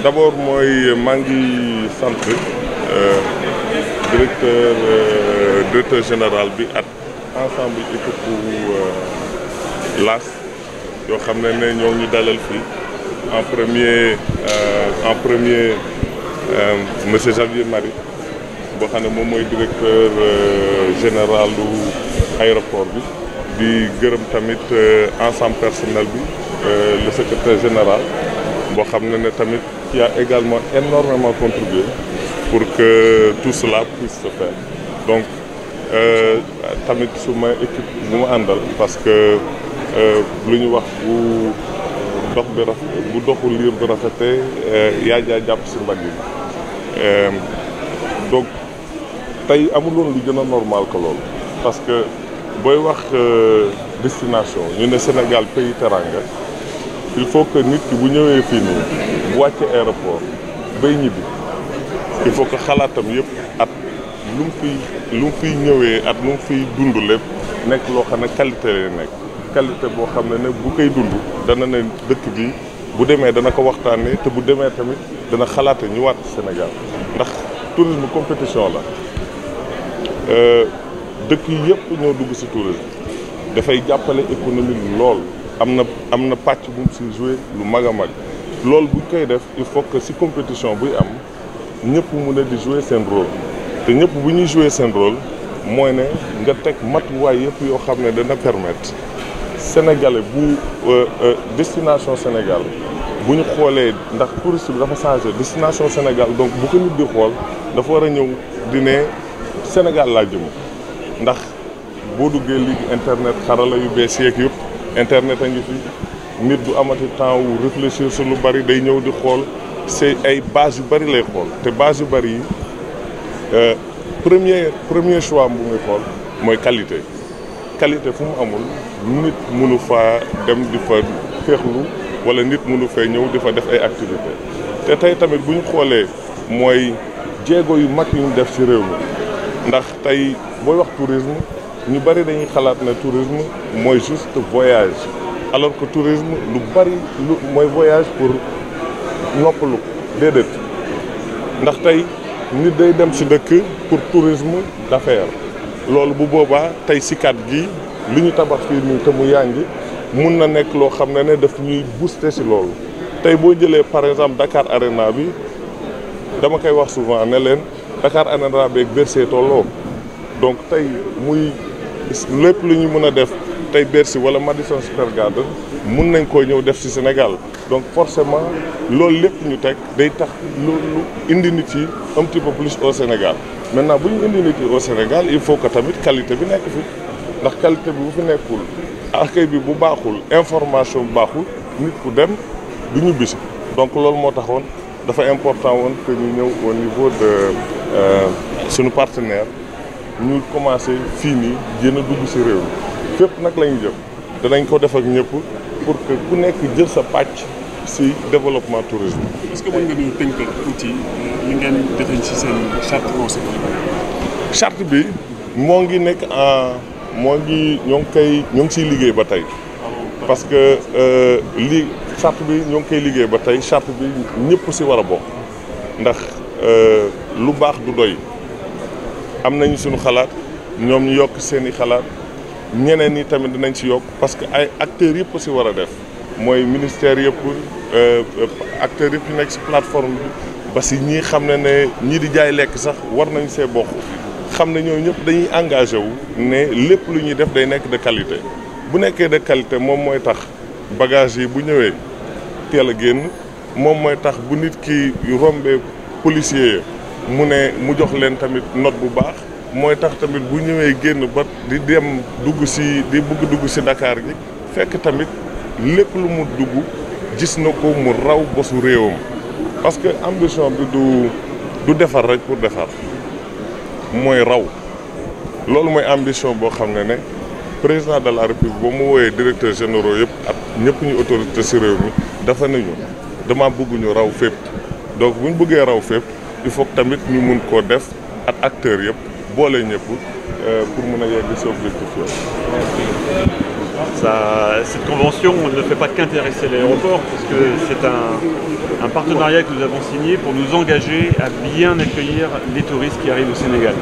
d'abord mooy maa ngi sant directeur général bi ak ensemble équipe LAS yoo xam ne ñoo ñu dalal fii en premier monsieur Javier Marie boo xam ne moom mooy directeur général du aéroport bi di gërëm tamit ensemble personnel bi le secrétaire général boo xam ne tamit qui a également énormément contribué pour que tout cela puisse se faire donc tamit suma équipe bu ma àndal parce que lu ñu wax bu doxu liir bi rafetee yaa jàpp si mbagg yi donc tey amuloon lu gën a normal que loolu parce que booy wax destination ñu ne Sénégal pays teranga il faut que nit ki bu ñëwee fii nii bu wàccee aéroport bay ñibbi il faut que xalaatam yëpp at lu mu fiy ñëwee at lu mu fiy dund lépp nekk loo xam ne qualité lay nekk qualité boo xam ne bu koy dund dana ne dëkk bi bu demee dana ko waxtaanee te bu demee tamit dana xalaate ñu waat Sénégal ndax tourisme compétition la dëkk yi yëpp ñoo dugg ci tourisme dafay jàppale économie lool am na pàcc bu mu ci joué lu mag a mag loolu buñ koy def il faut que ci compétition buy am ñëpp mun a di jouer seen rôle te ñëpp bu ñuy jouer seen rôle mooy ne nga teg matuwaay yëpp yoo xam ne dana permettre sénégalais bu destination Sénégal bu ñu xoolee ndax touriste bi dafa changé destination Sénégal donc bu ko nit di xool dafa war a ñëw di ne Sénégal laa jëm ndax boo duggee léegi internet xarala yu bees yeeg yëpp internet a ngi fi nit du amati temps wu réfléchir sur lu bari day ñëw di xool c'est ay base yu bari lay xool te base yu bari yi premier choix bu muy xool mooy qualité fu mu amul nit mënu faa dem di fa féexlu wala nit mënu fay ñëw di fa def ay activité te tey tamit bu ñu xoolee mooy jéego yu mag yu ñu def ci réew mi ndax tey booy wax tourisme ñu bari dañuy xalaat ne tourisme mooy juste voyage alors que tourisme lu bari mooy voyage pour noppalu déedéet ndax tey nit day dem ci dëkk pour tourisme d'affaires loolu bu boobaa tey ci kat gi li ñu tabax fii nii te mu yànji mun na nekk loo xam ne daf ñuy booster ci loolu tey boo jëlee par exemple Dakar Arena bi dama koy wax souvent ne leen Dakar Arena beeg Bercy tolloo donc tey muy lépp lu ñu mën a def tey Bercy wala Madison Square Garden mun nañ koo ñëw def ci Sénégal donc forcément loolu lépp ñu teg day tax lu indi nit yi un petit peu plus au Sénégal maintenant bu ñu indi nit yi au Sénégal il faut que tamit qualité bi nekk fi ndax qualité bi bu fi nekkul accueil bi bu baaxul information bu baaxul nit ku dem du ñu bisi donc loolu moo taxoon dafa important woon que ñu ñëw au niveau de suñu partenaire ñu commencé fii nii gën a dugg ci réew mi fépp nag la ñu jëm danañ ko def ak ñëpp pour que ku nekk jël sa pàcc ci développement tourisme. est-ce que mën nga ñu tënkal tuuti li ngeen dëxëñ ci seen charte conseil. charte bi moo ngi nekk ñoo ngi ciy liggéey ba tey parce que charte bi ñoo ngi koy liggéey ba tey charte bi ñëpp ci war a bokk ndax lu baax du doy. am nañu suñu xalaat ñoom ñu yokk seeni xalaat ñeneen ñi tamit dinañ ci yokk parce que ay acteurs yëpp ci war a def mooy ministère yëpp acteurs yëpp yu nekk ci plateforme bi ba ci ñii xam ne ñii di jaay lekk sax war nañ see bokk xam ne ñooñu ñëpp dañuy engagé wu ne lépp lu ñuy def day nekk de qualité bu nekkee de qualité moom mooy tax bagage yi bu ñëwee teel a génn moom mooy tax bu nit ki rombee policier mu jox leen tamit note bu baax mooy tax tamit bu ñëwee génn ba di dem dugg ci Dakar gi fekk tamit lépp lu mu dugg gis na ko mu raw bosu réewam parce que ambition bi du defar rek pour defar mooy raw loolu mooy ambition boo xam ne président de la République ba mu wooyee directeur généraux yëpp ak ñëpp ñu autorité ci réew mi dafa nañu dama bëgg ñu raw fépp donc bu ñu bëggee raw fépp il faut que tamit ñu mun koo def ak acteurs yëpp boole ñëpp pour mun a yegg ci objectif yooyu Cette convention ne fait pas qu'intéresser l'aéroport, parce que c'est un partenariat que nous avons signé pour nous engager à bien accueillir les touristes qui arrivent au Sénégal.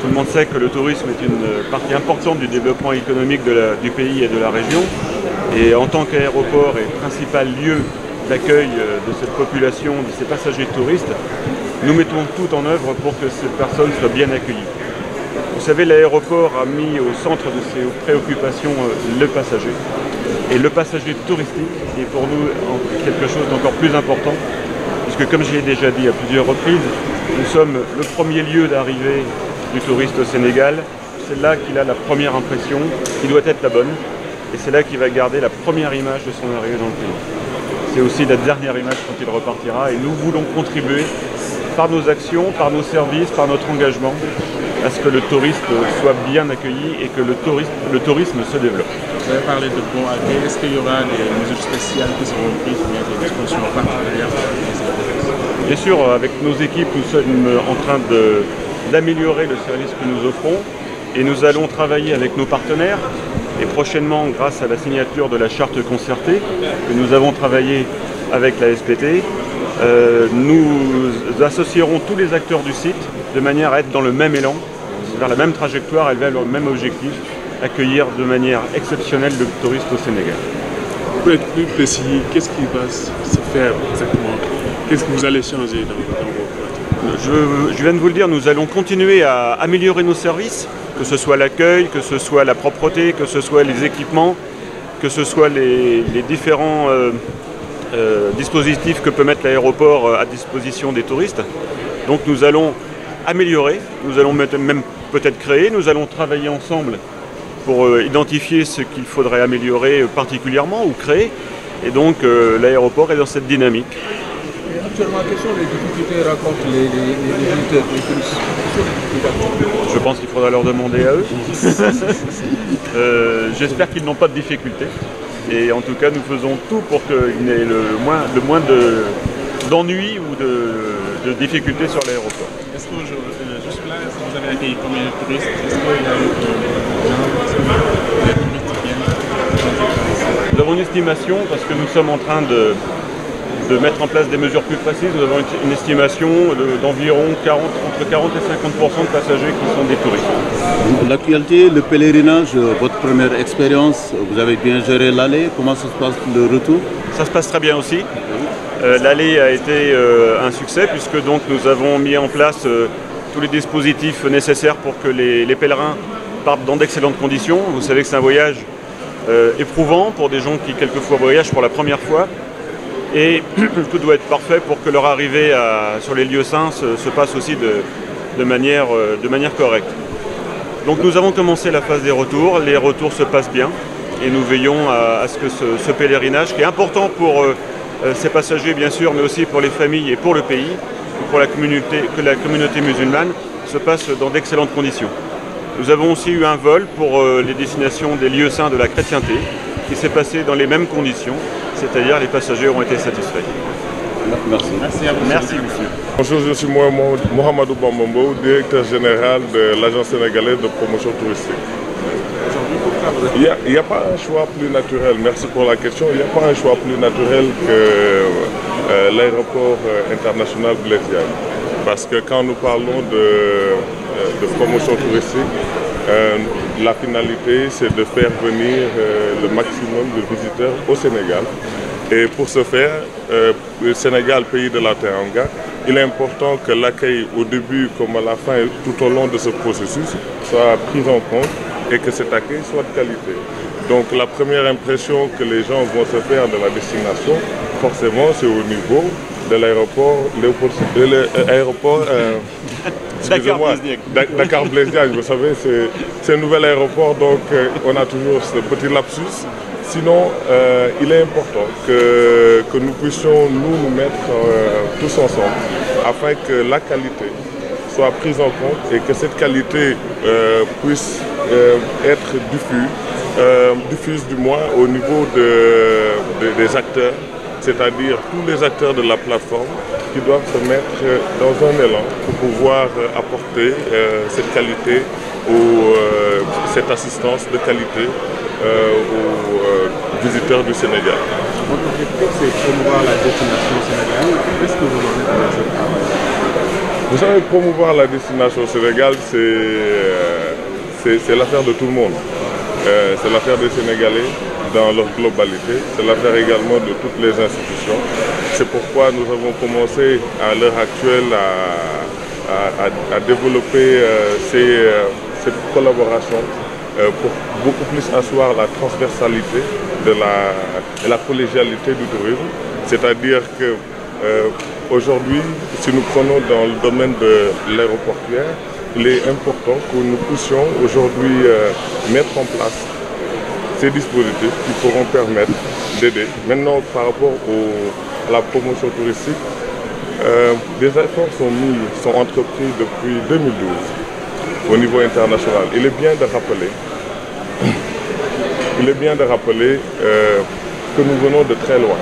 Tout le monde sait que le tourisme est une partie importante du développement économique du pays et de la région. Et en tant qu'aéroport et principal lieu d'accueil de cette population, de ces passagers touristes, nous mettons tout en œuvre pour que ces personnes soient bien accueillies. Vous savez, l'aéroport a mis au centre de ses préoccupations le passager. Et le passager touristique est pour nous quelque chose d'encore plus important, puisque comme je l'ai déjà dit à plusieurs reprises, nous sommes le premier lieu d'arrivée du touriste au Sénégal. C'est là qu'il a la première impression, qui doit être la bonne, et c'est là qu'il va garder la première image de son arrivée dans le pays. C'est aussi la dernière image quand il repartira, et nous voulons contribuer par nos actions, par nos services, par notre engagement, à ce que le touriste soit bien accueilli et que le tourisme se développe. Vous avez parlé de bon accueil. Est-ce qu'il y aura des mesures spéciales qui seront prises, ou bien des dispositions particulières pour les touristes? Bien sûr, avec nos équipes, nous sommes en train d'améliorer le service que nous offrons et nous allons travailler avec nos partenaires et prochainement, grâce à la signature de la charte concertée que nous avons travaillé avec la SPT, nous associerons tous les acteurs du site de manière à être dans le même élan, vers la même trajectoire et vers le même objectif, accueillir de manière exceptionnelle le touriste au Sénégal. Pour être plus précis, qu'est-ce qui va se faire exactement? Qu'est-ce que vous allez changer dans vos pratiques? Je viens de vous le dire, nous allons continuer à améliorer nos services, que ce soit l'accueil, que ce soit la propreté, que ce soit les équipements, que ce soit les différents dispositifs que peut mettre l'aéroport à disposition des touristes. Donc nous allons améliorer, nous allons même peut-être créer, nous allons travailler ensemble pour identifier ce qu'il faudrait améliorer particulièrement ou créer. Et donc l'aéroport est dans cette dynamique. Et actuellement, quelles sont les difficultés rencontrent les visiteurs, les touristes? Je pense qu'il faudra leur demander à eux. J'espère qu'ils n'ont pas de difficultés. Et en tout cas, nous faisons tout pour qu'il n'y ait le moins d'ennuis ou de difficultés sur l'aéroport. Est-ce que jusque-là, vous avez accueilli combien de touristes? Est-ce qu'il y a eu des touristes qui viennent? Nous avons une estimation, parce que nous sommes en train de mettre en place des mesures plus précises. Nous avons une estimation d'environ entre 40 et 50% de passagers qui sont des touristes. L'actualité, le pèlerinage, votre première expérience, vous avez bien géré l'aller. Comment ça se passe le retour? Ça se passe très bien aussi. L'aller a été un succès puisque donc nous avons mis en place tous les dispositifs nécessaires pour que les pèlerins partent dans d'excellentes conditions. Vous savez que c'est un voyage éprouvant pour des gens qui quelquefois voyagent pour la première fois. Et tout doit être parfait pour que leur arrivée sur les lieux saints se passe aussi de manière correcte. Donc nous avons commencé la phase des retours, les retours se passent bien et nous veillons à ce que ce pèlerinage, qui est important pour ces passagers bien sûr, mais aussi pour les familles et pour le pays, pour la communauté musulmane, se passe dans d'excellentes conditions. Nous avons aussi eu un vol pour les destinations des lieux saints de la chrétienté, qui s'est passé dans les mêmes conditions, c'est-à-dire les passagers ont été satisfaits. Merci. Merci à vous. Merci, monsieur. Bonjour, je suis Mohamedou Bambambo, directeur général de l'Agence sénégalaise de promotion touristique. Il n'y a pas un choix plus naturel, merci pour la question, il n'y a pas un choix plus naturel que l'aéroport international Blaise Diagne. Parce que quand nous parlons de promotion touristique, la finalité c'est de faire venir le maximum de visiteurs au Sénégal. Et pour ce faire, le Sénégal, pays de la Teranga, il est important que l'accueil au début comme à la fin et tout au long de ce processus soit pris en compte et que cet accueil soit de qualité. Donc la première impression que les gens vont se faire de la destination, forcément c'est au niveau de l'aéroport Dakar Blaise Diagne. Vous savez, c'est un nouvel aéroport, donc on a toujours ce petit lapsus. Sinon, il est important que nous puissions nous mettre tous ensemble afin que la qualité soit prise en compte et que cette qualité puisse être diffuse du moins au niveau des acteurs, c'est-à-dire tous les acteurs de la plateforme qui doivent se mettre dans un élan pour pouvoir apporter cette qualité ou cette assistance de qualité aux visiteurs du Sénégal. Votre objectif, c'est promouvoir la destination sénégalaise. Qu'est-ce que vous en êtes avec ce travail? Vous savez, promouvoir la destination au Sénégal, c'est l'affaire de tout le monde. C'est l'affaire des Sénégalais dans leur globalité. C'est l'affaire également de toutes les institutions. C'est pourquoi nous avons commencé à l'heure actuelle à développer cette collaboration pour beaucoup plus asseoir la transversalité de la collégialité du tourisme. C'est-à-dire que aujourd'hui, si nous prenons dans le domaine de l'aéroportuaire, il est important que nous puissions aujourd'hui mettre en place ces dispositifs qui pourront permettre d'aider. Maintenant, par rapport à la promotion touristique, des efforts sont entrepris depuis 2012 au niveau international. Il est bien de rappeler que nous venons de très loin.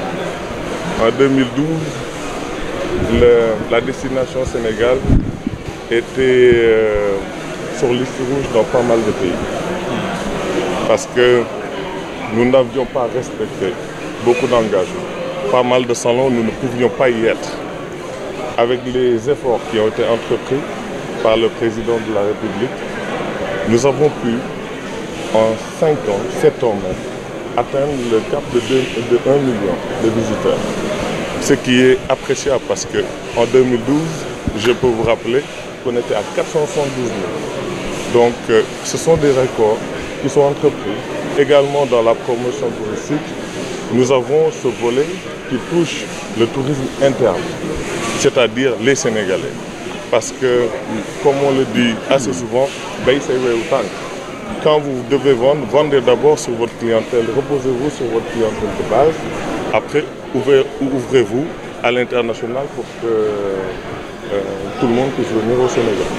En 2012, la destination Sénégal était sur liste rouge dans pas mal de pays. Parce que nous n'avions pas respecté beaucoup d'engagements. Pas mal de salons, nous ne pouvions pas y être. Avec les efforts qui ont été entrepris par le président de la République, nous avons pu, en 5 ans, 7 ans même, atteindre le cap de 1 million de visiteurs. Ce qui est appréciable parce qu'en 2012, je peux vous rappeler qu'on était à 472 000. Donc ce sont des records qui sont entrepris. Également dans la promotion touristique, nous avons ce volet qui touche le tourisme interne, c'est-à-dire les Sénégalais. Parce que, comme on le dit assez souvent, quand vous devez vendre, vendez d'abord sur votre clientèle, reposez-vous sur votre clientèle de base. Après, ouvrez-vous à l'international pour que tout le monde puisse venir au Sénégal.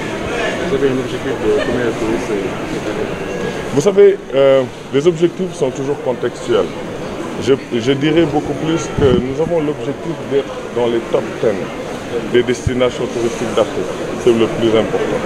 Vous avez un objectif de combien de touristes cette année? Vous savez, les objectifs sont toujours contextuels. Je dirais beaucoup plus que nous avons l'objectif d'être dans les top 10 des destinations touristiques d'Afrique. C'est le plus important.